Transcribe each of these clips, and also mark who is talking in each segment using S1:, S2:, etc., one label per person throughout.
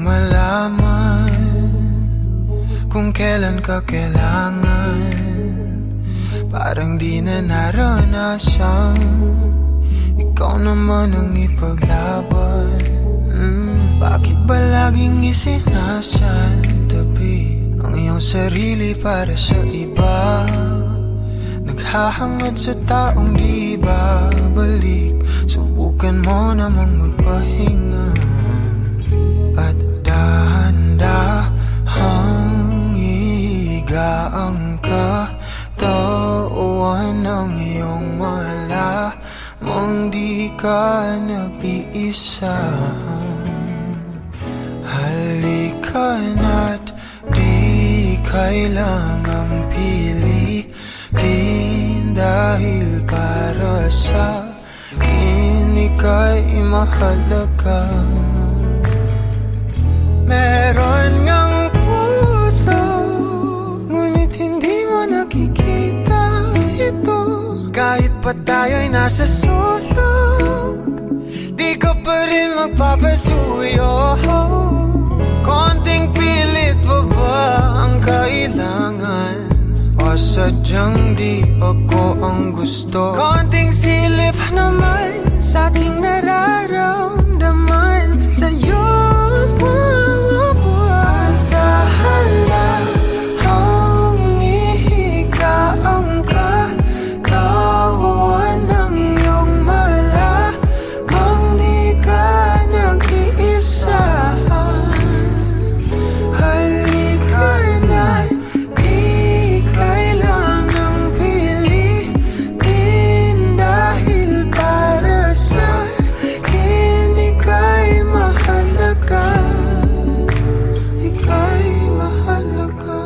S1: malaman kung kailan ka kailangan. Parang di na naranasan, ikaw naman ang ipaglaban. Bakit ba laging isinasantabi ang iyong sarili para sa iba? Naghahangad sa taong di babalik. Subukan mo namang magpahinga at dahan-dahang ihiga ang katawan ng iyong malamang di ka nag-iisa. Halika na't di kailangang pilitin, dahil para sa akin ika'y mahalaga. Meron ngang puso, ngunit hindi mo nakikita ito. Kahit pa tayo'y nasa sulok, di ka pa rin magpapasuyo. Konting pilit pa ba ang kailangan? O sadyang di ako ang gusto? Konting silip naman sa aking nararamdaman sa'yo. Dahan-dahang ihiga ang katawan ng iyong malamang di ka nag-iisa. Halika na't di kailangang pilitin, dahil para sa akin ika'y mahalaga. Ika'y mahalaga.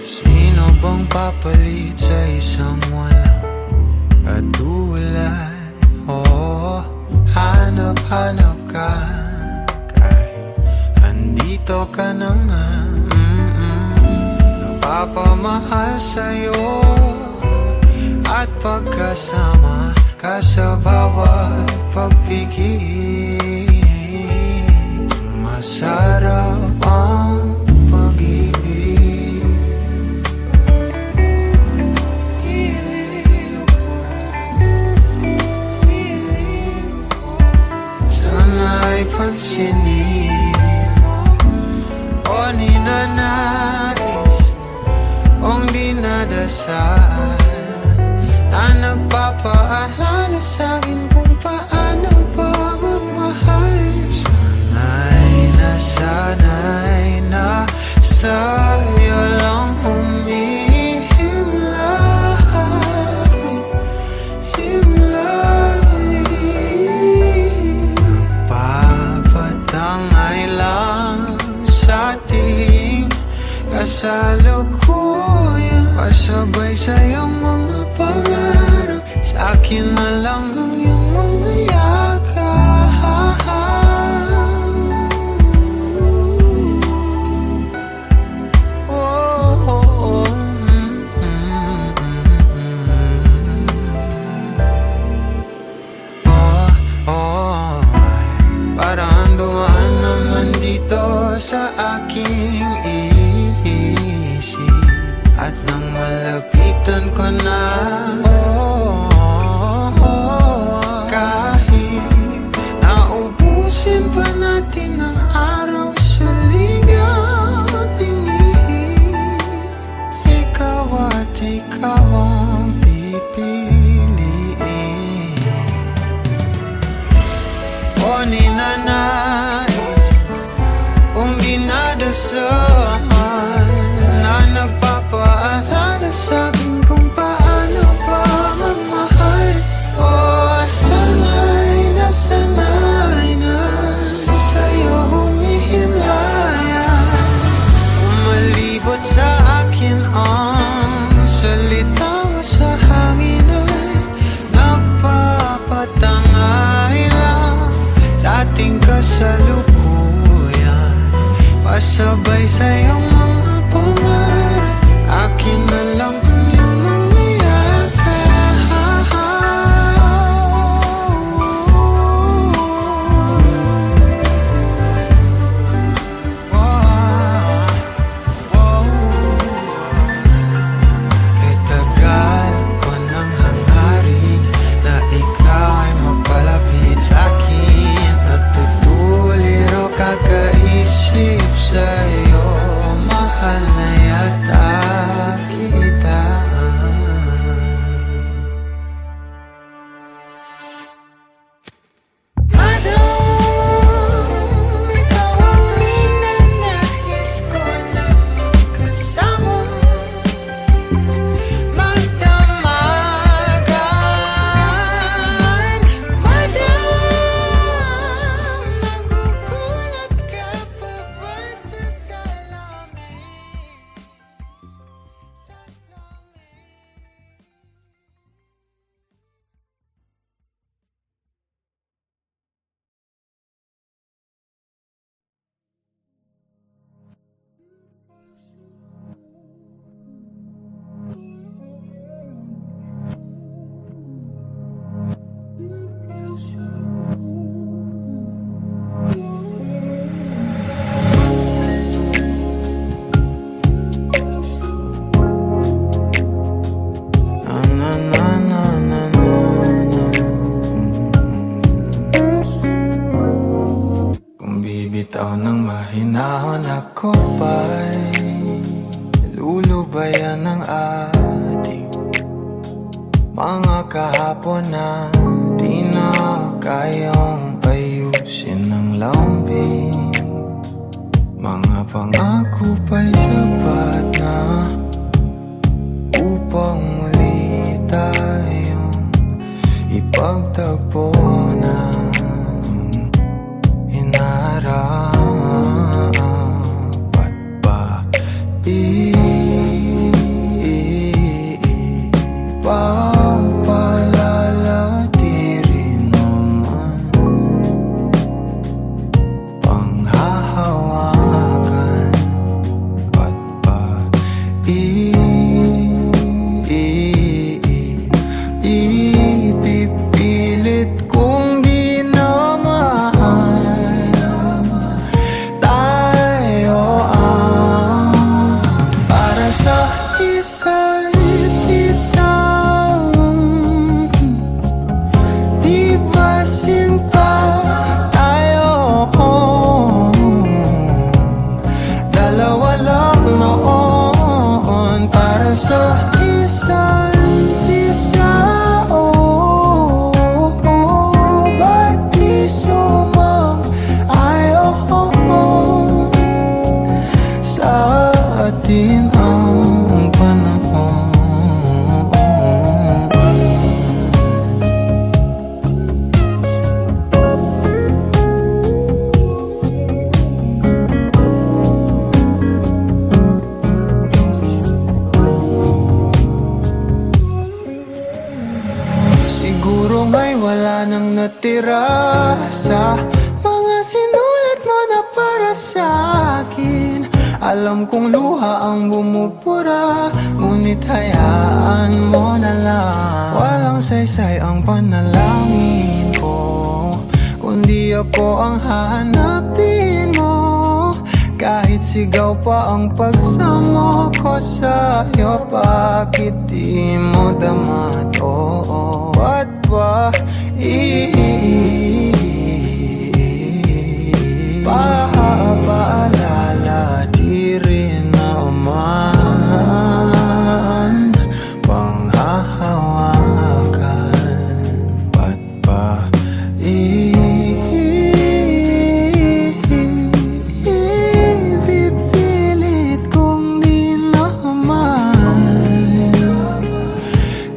S1: Sino bang papalit sa isang walang katulad? Oh, hanap-hanap ka kahit andito ka na nga. Napapamahal sa'yo at pagkasama ka sa bawat pagpigil. Masarap ang pag-ibig. Sana'y pansinin mo o ninanais kong dinadasal na nagpapaalala sa'kin kung paano sa aking isip. At nang malapitan ko na, kahit naubusin pa natin ang araw sa ligaw at tingin, ikaw at ikaw ang pipiliin. O ninanais kung dinadasal na nagpapaalala sa'kin kung paano pa magmahal. O sanay na sa'yo humihimlayan. Umalibot sa akin ang salita mo sa hangin ay nagpapatangay lang sa ating kasalukuyan. Pasabay sa iyong mga pangarap, akin na lang ang iyong mga yakap. Kay tagal ko nang hangarin na ikaw ay mapalapit sa'kin. Natutuliro kakaisip sa'yo, mahal na yata kita. Madam, ikaw ang ninanais ko na magkasama, magdamagan. Madam, nagugulat ka pa ba sa salamin? Na na na na na na. Kung bibitaw ng mahinahon ako pa'y lulubayan ng ating mga kahapon na di na kayang ayusin ng lambing. Mga pangako pa'y sapat na upang muli tayong ipagtagpo na inarapat ba ipapalala di rin naman panghahawakan. Ba't ba ipipilit kong di na mahal? Tayo ang para sa isa't isa. Di ba sinta tayo? Dalawa lang noon para sa isa't isa. Ba't di sumang-ayon sa atin ang panahon? Siguro nga'y wala nang natira sa mga sinulat mo na para sa akin. Alam kong luha ang bumubura, ngunit hayaan mo na lang. Walang saysay ang panalangin ko, kundi ako ang hahanapin mo. Kahit sigaw pa ang pagsamo ko sa'yo, bakit di mo dama to? Ba't ba paalala di rin naman panghahawakan? Ba't ba ipipilit kong di naman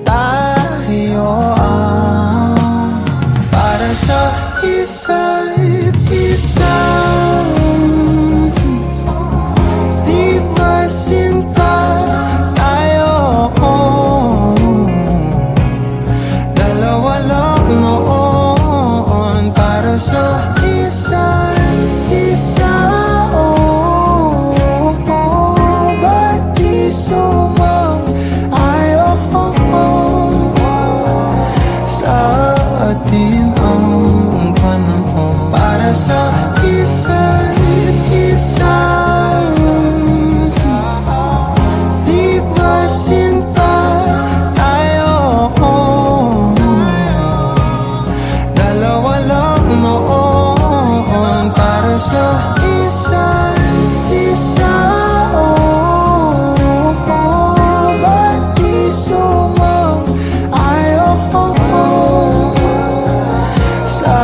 S1: tayo ang para sa isa't isa? Di ba sinta tayo? Dalawa lang noon para sa isa't isa. Ba't di sumang-ayon sa atin ang panahon para sa isa't isa? Di ba sinta tayo? Dalawa lang noon para sa isa't isa. Ba't di sumang-ayon sa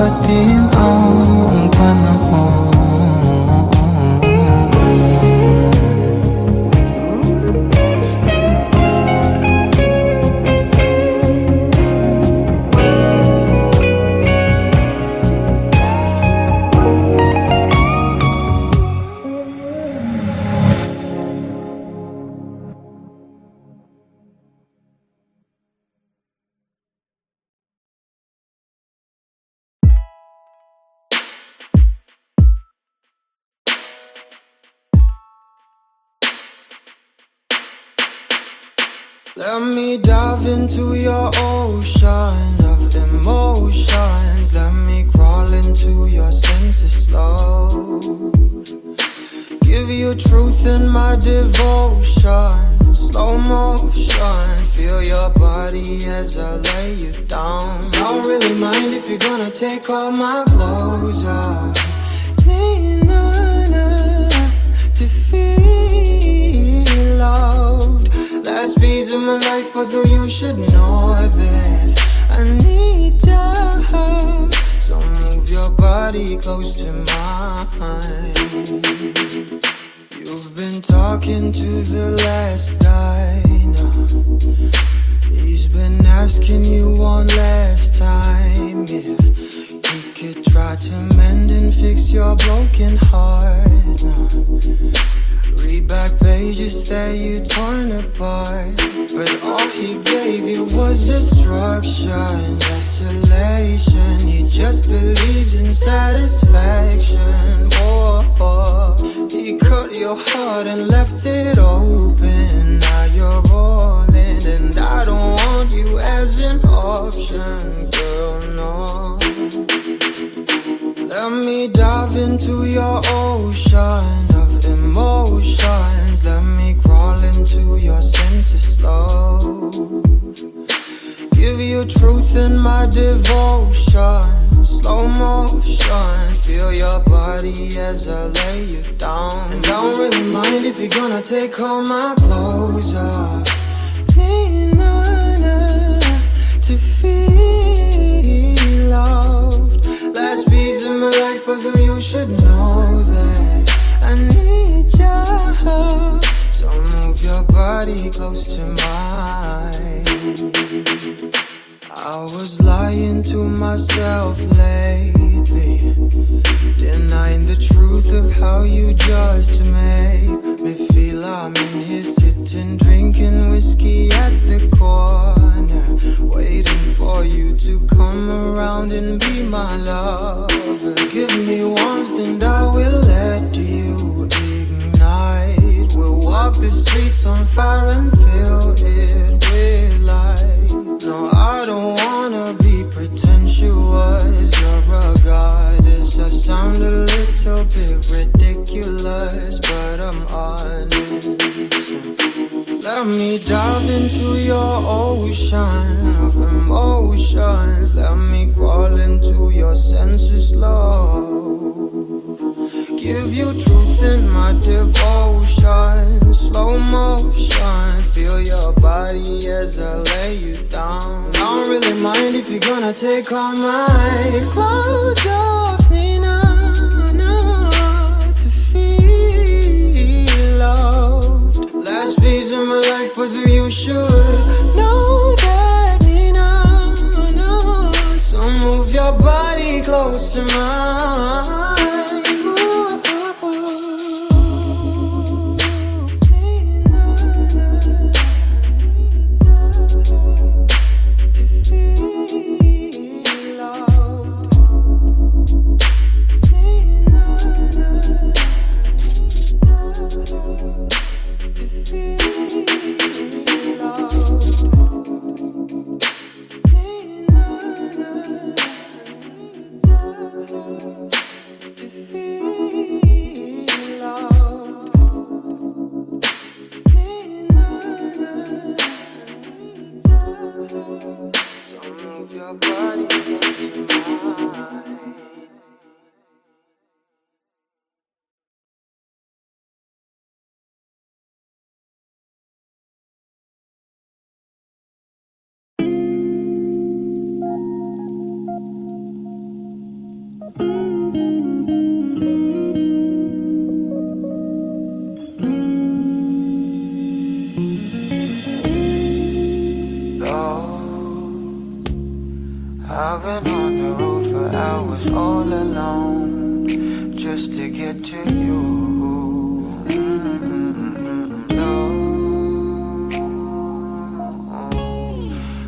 S1: atin ang panahon? Let me dive into your ocean of emotions. Let me crawl into your senses slow. Give you truth in my devotion. Slow motion. Feel your body as I lay you down. Don't really mind if you're gonna take all my clothes off. Need to feel loved. Last piece of my life puzzle, you should know that I need you. So move your body close to mine. You've been talking to the last guy now. He's been asking you one last time if he could try to mend and fix your broken heart now. Read back pages that you torn apart, but all he gave you was destruction, desolation. He just believes in satisfaction. Oh, he cut your heart and left it open. Now you're rolling, and I don't want you as an option, girl, no. Let me dive into your ocean of emotions. Let me crawl into your senses slow. Give you truth in my devotion. Slow motion. Feel your body as I lay you down. And I don't really mind if you're gonna take all my clothes off. Need to feel loved. Last piece of my life puzzle, you should know that I need you. So move your body close to mine. I was lying to myself lately, denying the truth of how you just make me feel. I'm in here sitting, drinking whiskey at the corner, waiting for you to come around and be my lover. Give me warmth and I will let you ignite. We'll walk the streets on fire and fill it with light. No, I don't wanna be pretentious. You're a goddess. I sound a little bit ridiculous. me dive into your ocean of emotions. Let me crawl into your senseless love. Give you truth in my devotion. Slow motion, feel your body as I lay you down. I don't really mind if you're gonna take all my clothes off me now, to feel loved. Last phase of my life, but you should know that me now, so move your body close to mine. I've been on the road for hours all alone just to get to you. No.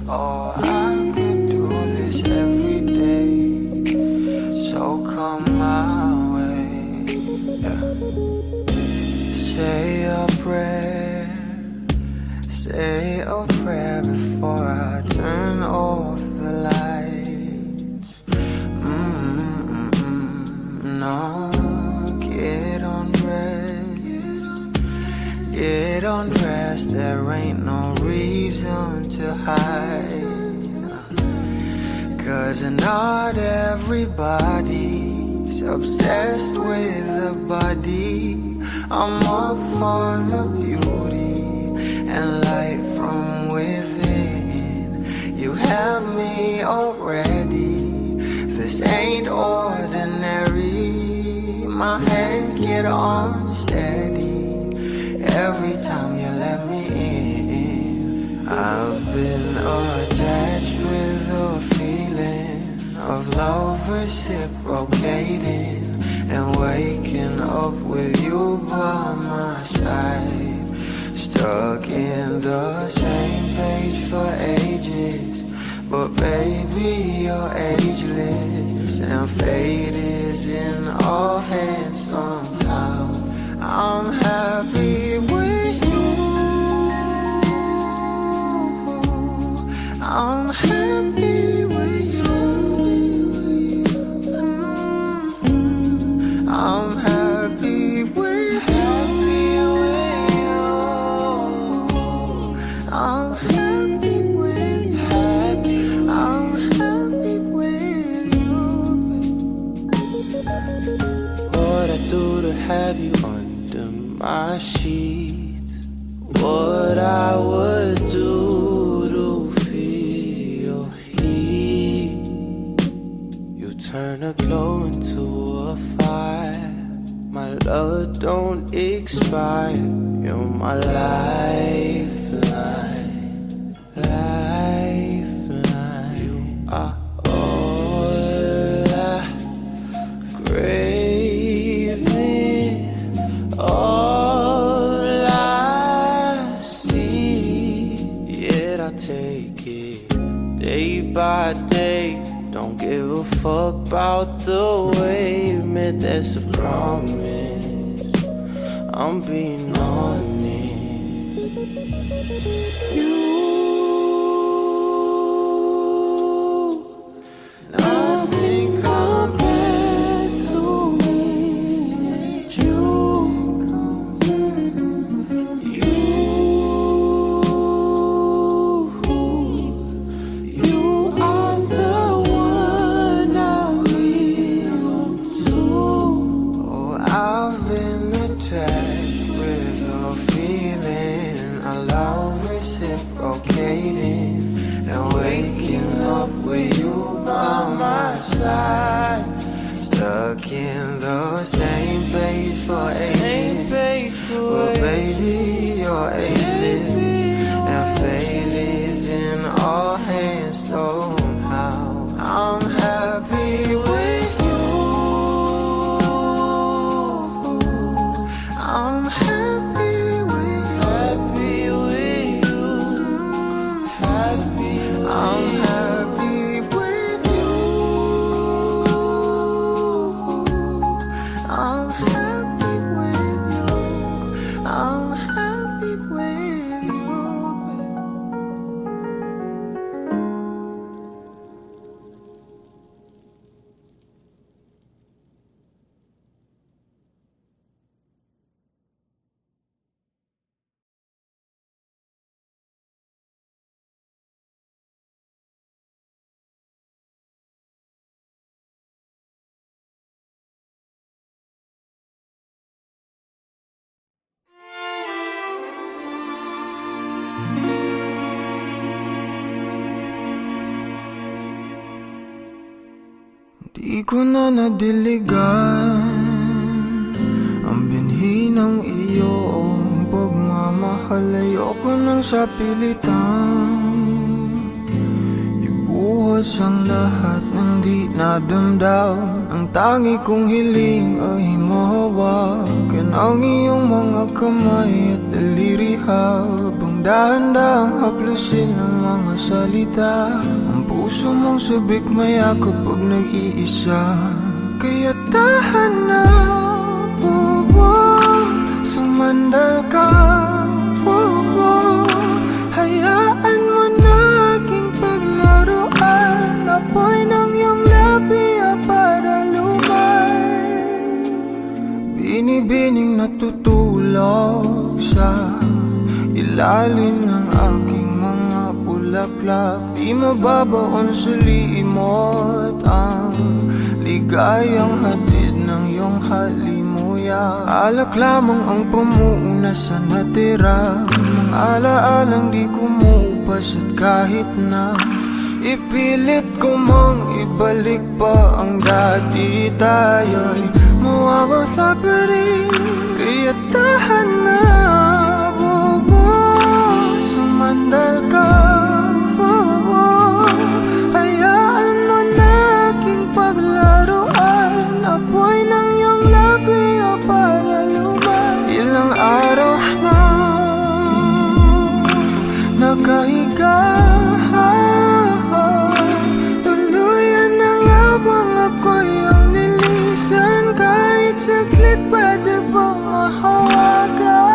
S1: Oh, I could do this every day, so come my way. Yeah. Say a prayer, say a prayer before I turn off the light. No, get undressed, there ain't no reason to hide. 'Cause not everybody's obsessed with the body. I'm up for the beauty and light from within. You have me already, this ain't ordinary. My hands get unsteady every time you let me in. I've been attached with the feeling of love reciprocating and waking up with you by my side. Stuck in the same page for ages, but baby, you're ageless, and fate is in our hands somehow. I'm happy with you. I'm happy with you. I'm happy with you. I'm happy with you. I'm happy with you. What I do to have you under my sheets, what I would do to feel your heat. You turn a glow into a fire. My love don't expire. You're my lifeline, lifeline. You are all I craving, all I see. Yet I take it day by day. Don't give a fuck about the way you meant. That's a promise, I'm being honest. You, nothing compares to me. You, in the same page for ages. Well, baby, you're ageless, and fate is in our hands somehow. I'm happy with you. I'm happy with you. Happy with you. Happy with I'm happy with you. I'm happy with you. I'm happy with you. Di ko na nadiligan ang binhi ng iyong pagmamahal. Ayoko nang sa pilitan ibuhos ang lahat ng di nadamdam. Ang tangi kong hiling ay mahawakan ang iyong mga kamay at daliri, habang dahan-dahang haplusin ang mga salita. Ang puso mong sabik maya kapag nag-iisa, kaya tahan na, sumandal ka, hayaan mo na aking paglaruan. Apoy ng iyong labi para lumay, binibining natutulog sa ilalim ng aking mga bulaklak. Di mababaon sa liimot ang ligayang hatid ng iyong halimuyak. Alak lamang ang pamuuna sa natira, mga alaalang di kumupas. At kahit na ipilit ko mang ibalik pa ang dati, tayo'y mawawala pa rin. Kaya tahan na, sumandal ka, hayaan mo na aking paglaruan. Apoy ng iyong labi para lumay. Ilang araw na nakahiga, tuluyan na nga bang ako'y ang nilisan? Kahit saglit pwede bang mahawagan?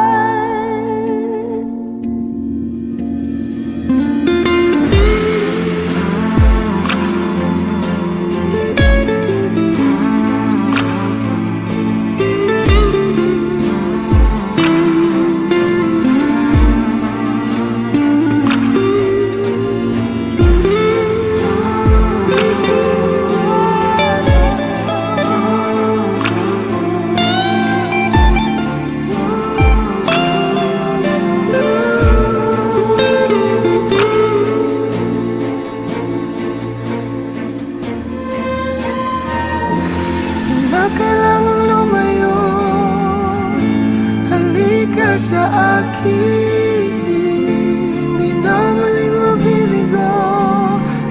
S1: Kailangang lumayo, halika sa akin. Di na muling mabiligo,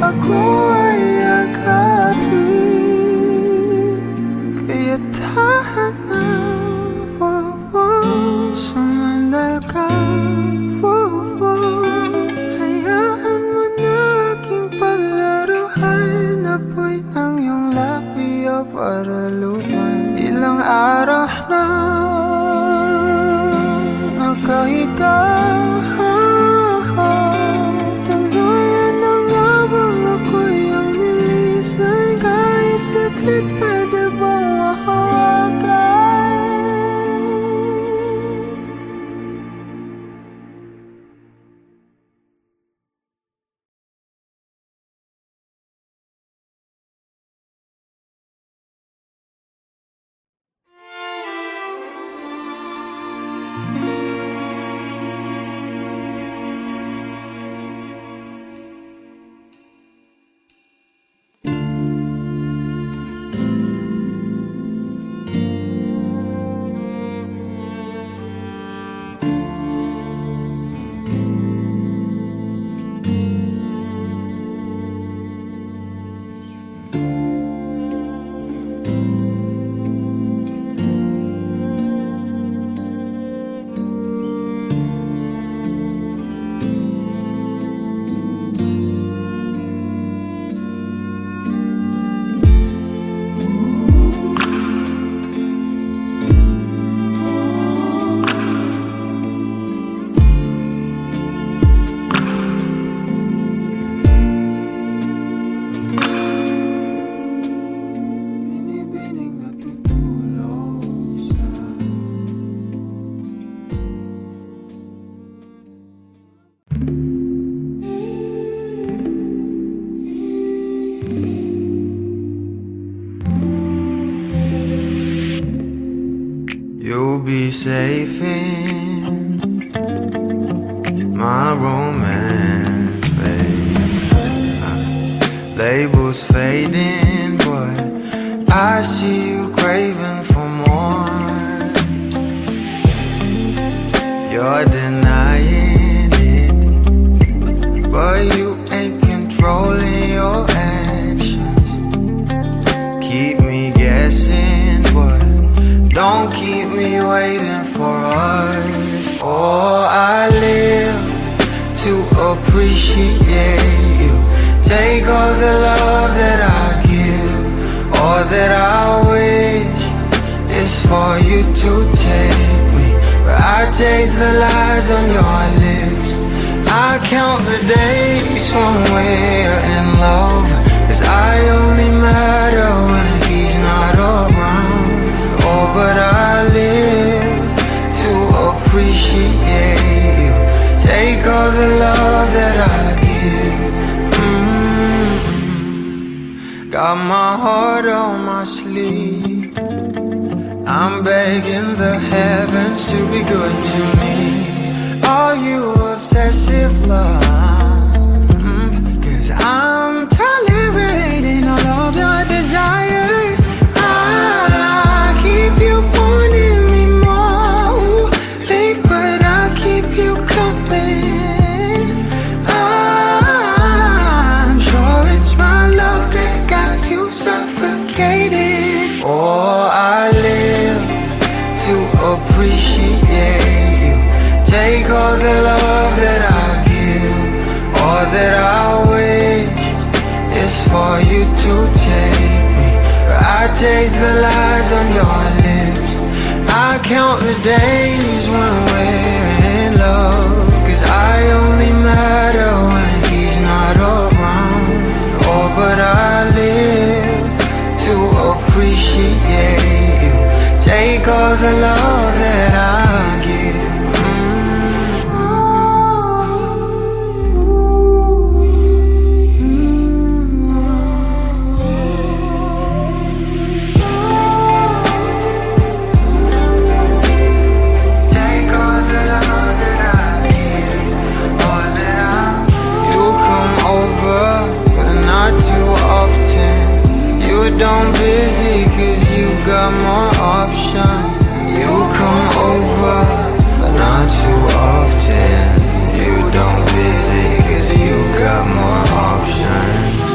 S1: ako ay yakapin. Kaya tahan na, sumandal ka, hayaan mo na aking paglaruan. Apoy ng iyong labi para lumay. Ilang araw na nakahiga, tuluyan na nga bang ako'y ang nilisan? Kahit saglit pwede bang mahawagan? you'll be safe in my romance, babe. Labels fading, but I see you craving for more. You're denying it, but you ain't controlling your actions. Keep me guessing, but don't keep me waiting for us. Oh, I live to appreciate you. Take all the love that I give, all that I wish is for you to take me. But I taste the lies on your lips. I count the days when we're in love, 'cause I only matter when he's not around. Oh, but I live to appreciate you. Take all the love that I give. Got my heart on my sleeve. I'm begging the heavens to be good to me. Are you obsessive love? 'Cause I'm tolerating all of your desires. I keep you wanting me more. Ooh, late, but I keep you coming. I'm sure it's my love that got you suffocated. Oh, I live to appreciate you. Take all the love that I give, all that I wish is for you to take me. But I taste the lies on your lips. I count the days when we're in love, 'cause I only matter when he's not around. Oh, but I live to appreciate you. Take all the love that I give. Don't busy, 'cause you got more options. You come over, but not too often. You don't busy, 'cause you got more options.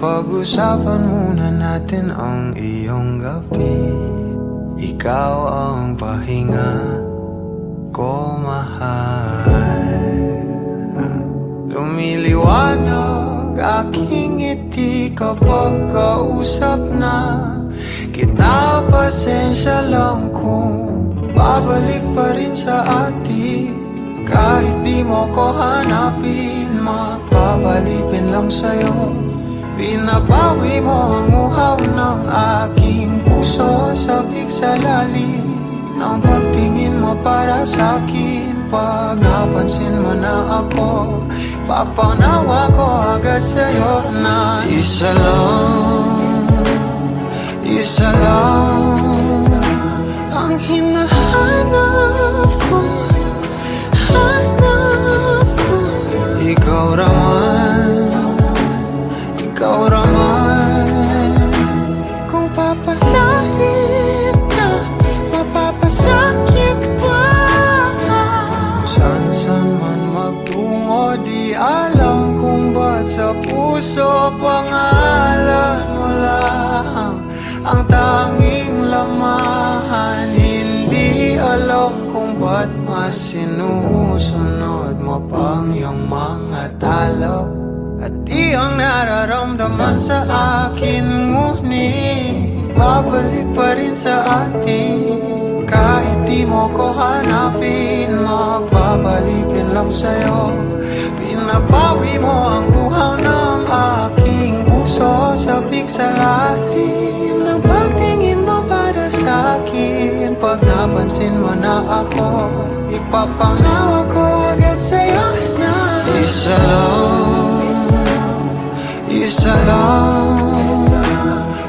S1: Pag-usapan muna natin ang iyong gabi. Ikaw ang pahinga ko, mahal. Lumiliwanag aking ngiti kapag kausap na kita. Pasensya lang kung babalik pa rin sa atin. Kahit di mo ko hanapin, magpapalipin lang sa'yo. Pinapawi mo ang uhaw ng aking puso. Sabik sa lalim ng pagtingin mo para sa'kin. Pag napansin mo na ako, papanawa ko agad sa'yo na isa lang ang hinahanap ko. Ikaw raman, kung papalarin na mapapasakit pa. San man magtungo, di alam kung ba't sa puso pangalan mo lang. mga sinusunod mo pang iyong mga talo. At iyong nararamdaman sa akin, ngunit babalik pa rin sa atin. Kahit di mo ko hanapin, magbabalikin lang sa'yo. Pinapawi mo ang uhaw ng aking puso, sabik sa lalim ng pagtingin mo para sa akin. Pag napansin mo na ako, ipapangawa ko agad sa'yo na isa lang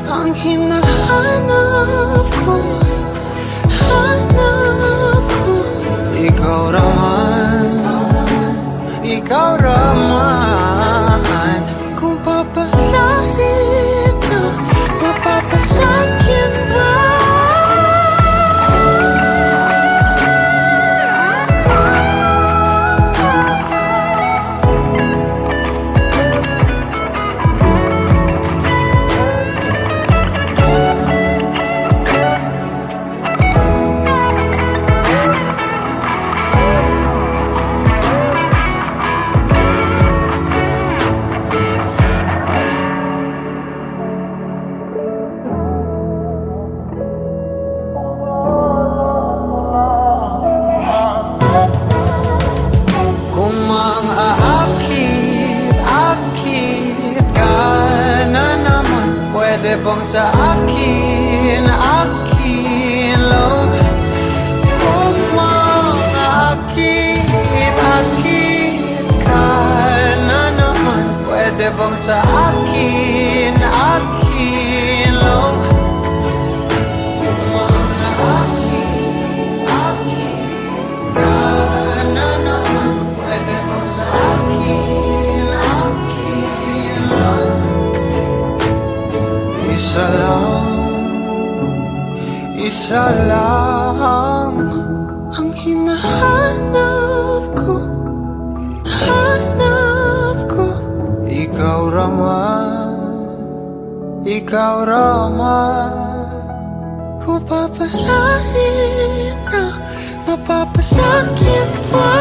S1: ang hinahanap ko, hanap ko. Ikaw raman, kung papalarin na, mapapasakyan ba? Pwede bang sa akin lang? Kung mangakit ka na naman, pwede bang sa akin lang? Kung mangakit ka na naman, pwede bang sa akin lang? Isa lang ang hinahanap ko, hanap ko. Ikaw raman, kung papalarin na, mapapasakit pa.